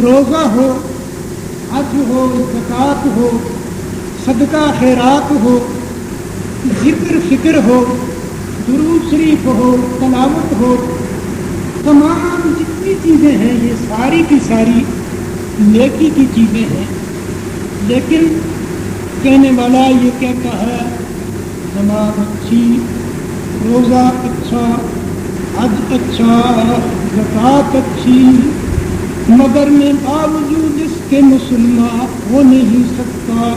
روزہ ہو، حج ہو، زکوٰۃ ہو، صدقہ خیرات ہو، ذکر فکر ہو، درود شریف ہو، تلاوت ہو، تمام جتنی چیزیں ہیں یہ ساری کی ساری نیکی کی چیزیں ہیں. لیکن کہنے والا یہ کہتا ہے نماز اچھی، روزہ اچھا، حج اچھا، زکوٰۃ اچھی، مگر میں باوجود اس کے مسلمان ہو نہیں سکتا.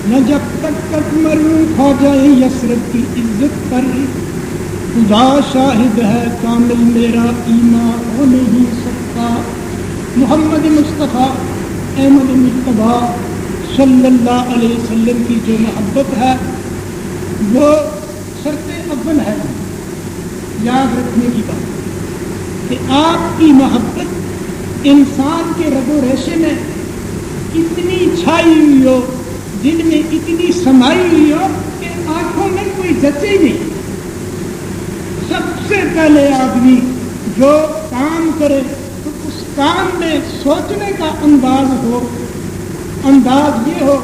نہ جب تک مروں کھا جائے یسرب کی عزت پر، خدا شاہد ہے کامل میرا ایمان ہو نہیں سکتا. محمد مصطفیٰ احمد مجتبیٰ صلی اللہ علیہ وسلم کی جو محبت ہے وہ شرط اول ہے. یاد رکھنے کی بات کہ آپ کی محبت انسان کے رگ و ریشے میں اتنی چھائی ہوئی ہو، دل میں اتنی سمائی ہوئی ہو کہ آنکھوں میں کوئی جچے ہی نہیں. سب سے پہلے آدمی جو کام کرے تو اس کام میں سوچنے کا انداز یہ ہو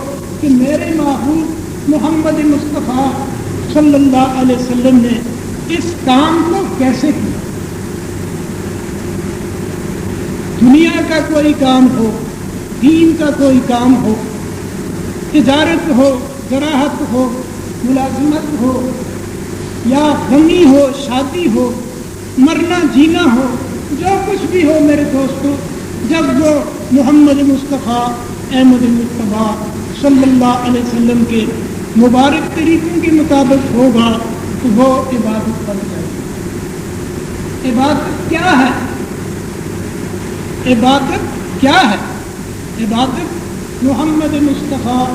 کہ میرے محبوب محمد مصطفیٰ صلی اللہ علیہ وسلم نے اس کام کو کیسے کیا. دنیا کا کوئی کام ہو، دین کا کوئی کام ہو، تجارت ہو، زراعت ہو، ملازمت ہو، یا غمی ہو، شادی ہو، مرنا جینا ہو، جو کچھ بھی ہو میرے دوستوں، جب وہ محمد مصطفیٰ احمد مجتبیٰ صلی اللہ علیہ وسلم کے مبارک طریقوں کے مطابق ہوگا تو وہ عبادت بن جائے گی. عبادت کیا ہے؟ عبادت کیا ہے؟ عبادت محمد مصطفیٰ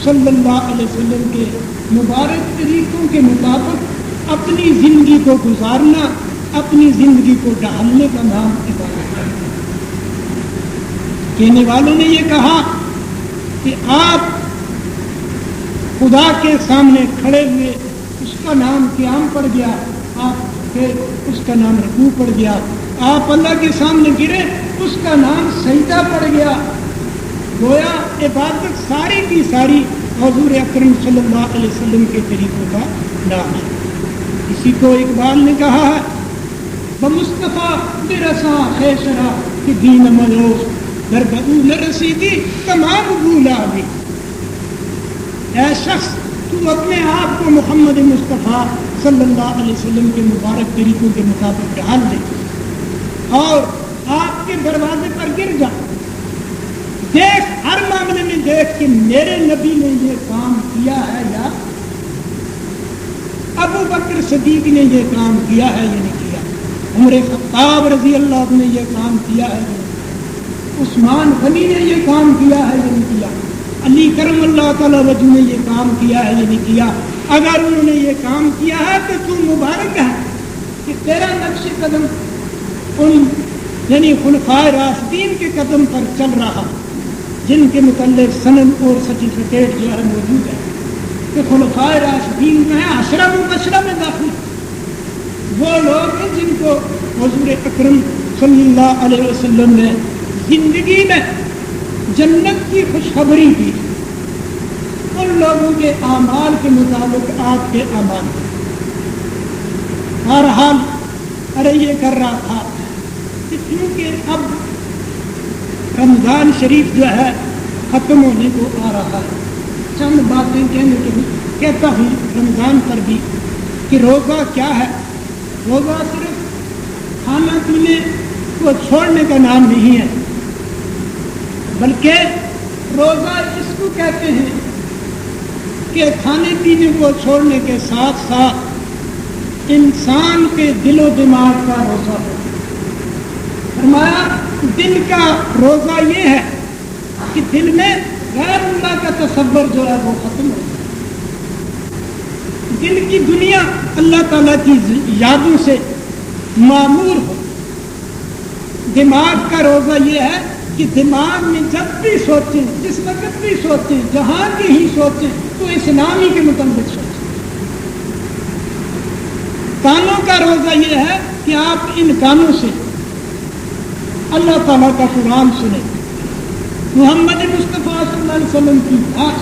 صلی اللہ علیہ وسلم کے مبارک طریقوں کے مطابق اپنی زندگی کو گزارنا، اپنی زندگی کو ڈھالنے کا نام عبادت ہے. کہنے والوں نے یہ کہا کہ آپ خدا کے سامنے کھڑے ہوئے، اس کا نام قیام پڑ گیا، آپ پھر اس کا نام رکوع پڑ گیا، آپ اللہ کے سامنے گرے، اس کا نام سجدہ پڑ گیا. گویا عبادت ساری کی ساری حضور اکرم صلی اللہ علیہ وسلم کے طریقوں کا نام ہے. اسی کو اقبال نے کہا ہے بمصطفیٰ برساں خیشرا کہ دین ملوث در بغول رسیدی تمام بولا بھی. اے شخص تو اپنے آپ کو محمد مصطفیٰ صلی اللہ علیہ وسلم کے مبارک طریقوں کے مطابق ڈھال دے اور آپ کے دروازے پر گر جا. دیکھ، ہر معاملے میں دیکھ کہ میرے نبی نے یہ کام کیا ہے یا ابو بکر صدیق نے یہ کام کیا ہے یا نہیں کیا، عمر خطاب رضی اللہ عنہ نے یہ کام کیا ہے یا نہیں، عثمان غنی نے یہ کام کیا ہے یا نہیں کیا، علی کرم اللہ تعالی وجہ نے یہ کام کیا ہے یا نہیں کیا. اگر انہوں نے یہ کام کیا ہے تو تم مبارک ہے کہ تیرا نقش قدم ان یعنی خلفائے راشدین کے قدم پر چل رہا، جن کے متعلق سند اور سرٹیفکیٹ جو ہے موجود ہے کہ خلفائے راشدین میں عشرہ مبشرہ میں داخل وہ لوگ ہیں جن کو حضور اکرم صلی اللہ علیہ وسلم نے زندگی میں جنت کی خوشخبری کی. ان لوگوں کے اعمال کے مطابق آپ کے اعمال. بہرحال ارے یہ کر رہا تھا کہ کیونکہ اب رمضان شریف جو ہے ختم ہونے کو آ رہا ہے، چند باتیں کہتا ہوں رمضان پر بھی کہ روزہ کیا ہے. روزہ صرف کھانا پینے کو چھوڑنے کا نام نہیں ہے، بلکہ روزہ اس کو کہتے ہیں کہ کھانے پینے کو چھوڑنے کے ساتھ ساتھ انسان کے دل و دماغ کا روزہ ہو. فرمایا دل کا روزہ یہ ہے کہ دل میں غیر اللہ کا تصور جو ہے وہ ختم ہو جائے، دل کی دنیا اللہ تعالیٰ کی یادوں سے معمور ہو. دماغ کا روزہ یہ ہے کہ دماغ میں جب بھی سوچیں، جس وقت بھی سوچیں، جہاں کی ہی سوچیں تو اسلامی کے مطابق سوچیں. کانوں کا روزہ یہ ہے کہ آپ ان کانوں سے اللہ تعالیٰ کا قرآن سنیں، محمد مصطفیٰ صلی اللہ علیہ وسلم کی بات،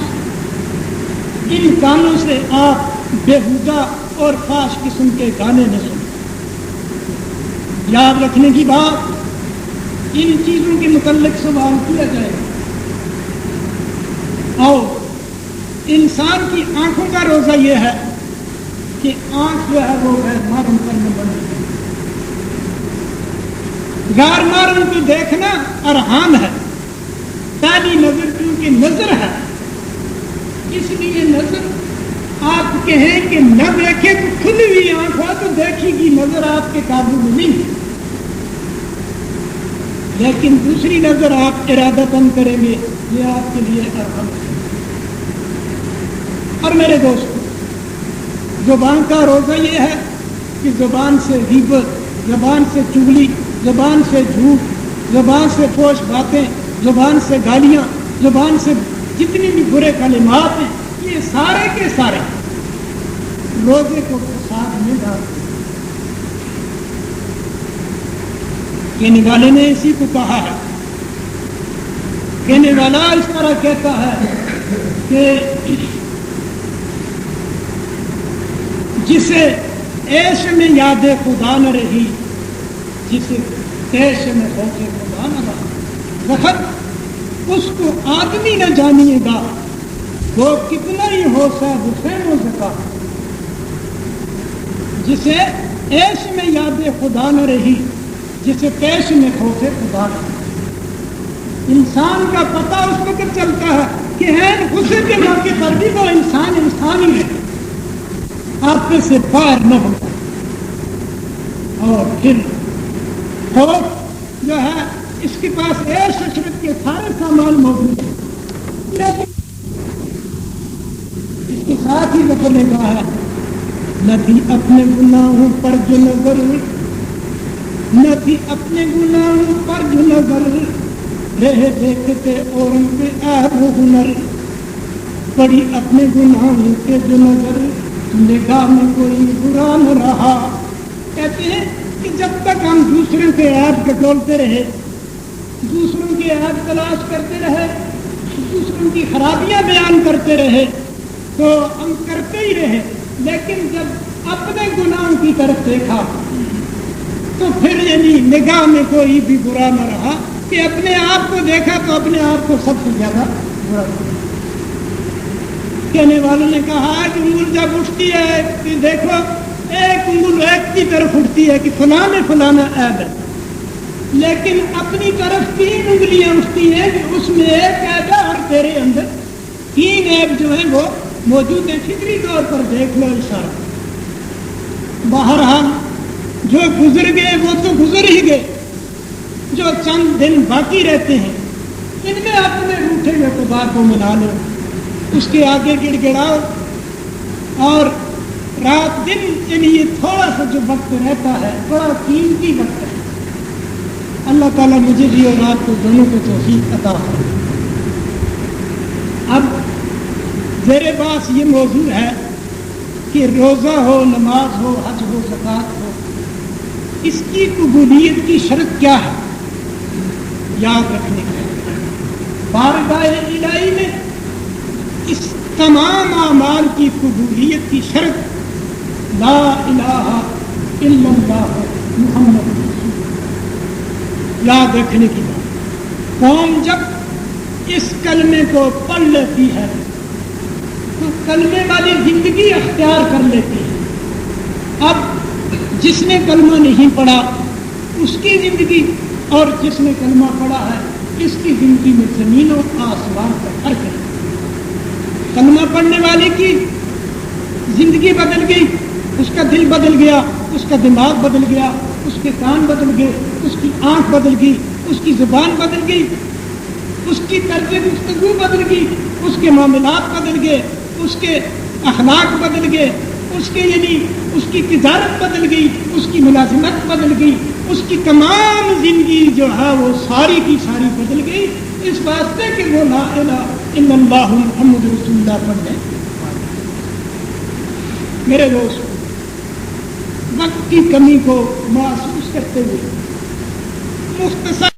ان کانوں سے آپ بےہودہ اور فاش قسم کے گانے نہ سنیں۔ یاد رکھنے کی بات، ان چیزوں کے متعلق سوال کیا جائے گا، اور انسان کی آنکھوں کا روزہ یہ ہے کہ آنکھ جو ہے وہ غیر محرم پر نہ بنے، غیر محرم کو دیکھنا حرام ہے۔ پہلی نظر کیونکہ نظر ہے، اس لیے نظر آپ کہیں کہ نہ دیکھے تو کھلی ہوئی آنکھ ہو تو دیکھے گی، نظر آپ کے قابو میں نہیں ہے، لیکن دوسری نظر آپ ارادتاً کریں گے، یہ آپ کے لیے حرام ہے۔ اور میرے دوست، زبان کا روزہ یہ ہے کہ زبان سے غیبت، زبان سے چغلی، زبان سے جھوٹ، زبان سے فحش باتیں، زبان سے گالیاں، زبان سے جتنی بھی برے کلمات ہیں، یہ سارے کے سارے روزے کو فساد میں ڈالتے ہیں۔ کہنے والے نے اسی کو کہا ہے، کہنے والا اس طرح کہتا ہے کہ جسے عیش میں یاد خدا نہ رہی، جسے عیش میں خوف خدا نہ رہا، وقت اس کو آدمی نہ جانیے گا، وہ کتنا ہی ہو صاحب حسین و زکا۔ جسے عیش میں یاد خدا نہ رہی، جسے پیش میں خوف خدا نہ رہا۔ انسان کا پتہ اس وقت چلتا ہے کہ غصے کے موقع پر بھی وہ انسان ہی ہے، آپ سے باہر نہ ہوتا۔ اور پھر خوف جو ہے اس کے پاس عیش عشرت کے سارے سامان موجود ہیں، لیکن اس کے ساتھ ہی وہ نے کہا ہے نہ تھی اپنے گناہوں پر جو نظر، نہ تھی اپنے گناہوں پر جو نظر، رہے دیکھتے اوروں پہ عیب و ہنر، پڑی اپنے گناہوں پہ جو نظر، نگاہ میں کوئی برا نہ رہا۔ کہتے ہیں کہ جب تک ہم دوسروں کے عیب ٹٹولتے رہے، دوسروں کے عیب تلاش کرتے رہے، دوسروں کی خرابیاں بیان کرتے رہے تو ہم کرتے ہی رہے، لیکن جب اپنے گناہوں کی طرف دیکھا تو پھر یعنی نگاہ میں کوئی بھی برا نہ رہا، کہ اپنے آپ کو دیکھا تو اپنے آپ کو سب سے زیادہ برا لگا۔ کہنے والوں نے کہا کہ انگل جب اٹھتی ہے کہ دیکھو ایک انگل ایک کی طرف اٹھتی ہے کہ فلاں میں فلانا عیب ہے، لیکن اپنی طرف 3 انگلیاں اٹھتی ہیں کہ اس میں ایک عیب ہے اور تیرے اندر 3 عیب جو ہیں وہ موجود ہیں۔ فطری طور پر دیکھ لو اشارہ۔ بہرحال جو گزر گئے وہ تو گزر ہی گئے، جو چند دن باقی رہتے ہیں ان میں اپنے روٹھے اعتبار کو منا لو، اس کے آگے گڑ گڑاؤ، اور رات دن کے لیے تھوڑا سا جو وقت رہتا ہے بڑا قیمتی وقت ہے۔ اللہ تعالیٰ مجھے بھی اور آپ کو دونوں کو توفیق عطا ہو۔ اب زیر باس یہ موضوع ہے کہ روزہ ہو، نماز ہو، حج ہو، زکوٰۃ ہو، اس کی قبولیت کی شرط کیا ہے؟ یاد رکھنے کی بارگاہ الہی میں اس تمام اعمال کی قبولیت کی شرط لا الہ الا اللہ محمد رسول اللہ۔ یاد رکھنے کی بات، قوم جب اس کلمے کو پڑھ لیتی ہے تو کلمے والی زندگی اختیار کر لیتی ہے۔ اب جس نے کلمہ نہیں پڑھا اس کی زندگی اور جس نے کلمہ پڑھا ہے اس کی زندگی میں زمین و آسمان کا فرق ہے۔ کلمہ پڑھنے والے کی زندگی بدل گئی، اس کا دل بدل گیا، اس کا دماغ بدل گیا، اس کے کان بدل گئے، اس کی آنکھ بدل گئی، اس کی زبان بدل گئی، اس کی طرز گفتگو بدل گئی، اس کے معاملات بدل گئے، اس کے اخلاق بدل گئے، اس کے یعنی اس کی تجارت بدل گئی، اس کی ملازمت بدل گئی، اس کی تمام زندگی جو ہے وہ ساری کی ساری بدل گئی، اس واسطے کہ وہ لا الہ الا اللہ محمد رسول اللہ پڑھ جائے۔ میرے دوست، وقت کی کمی کو محسوس کرتے ہوئے مختصر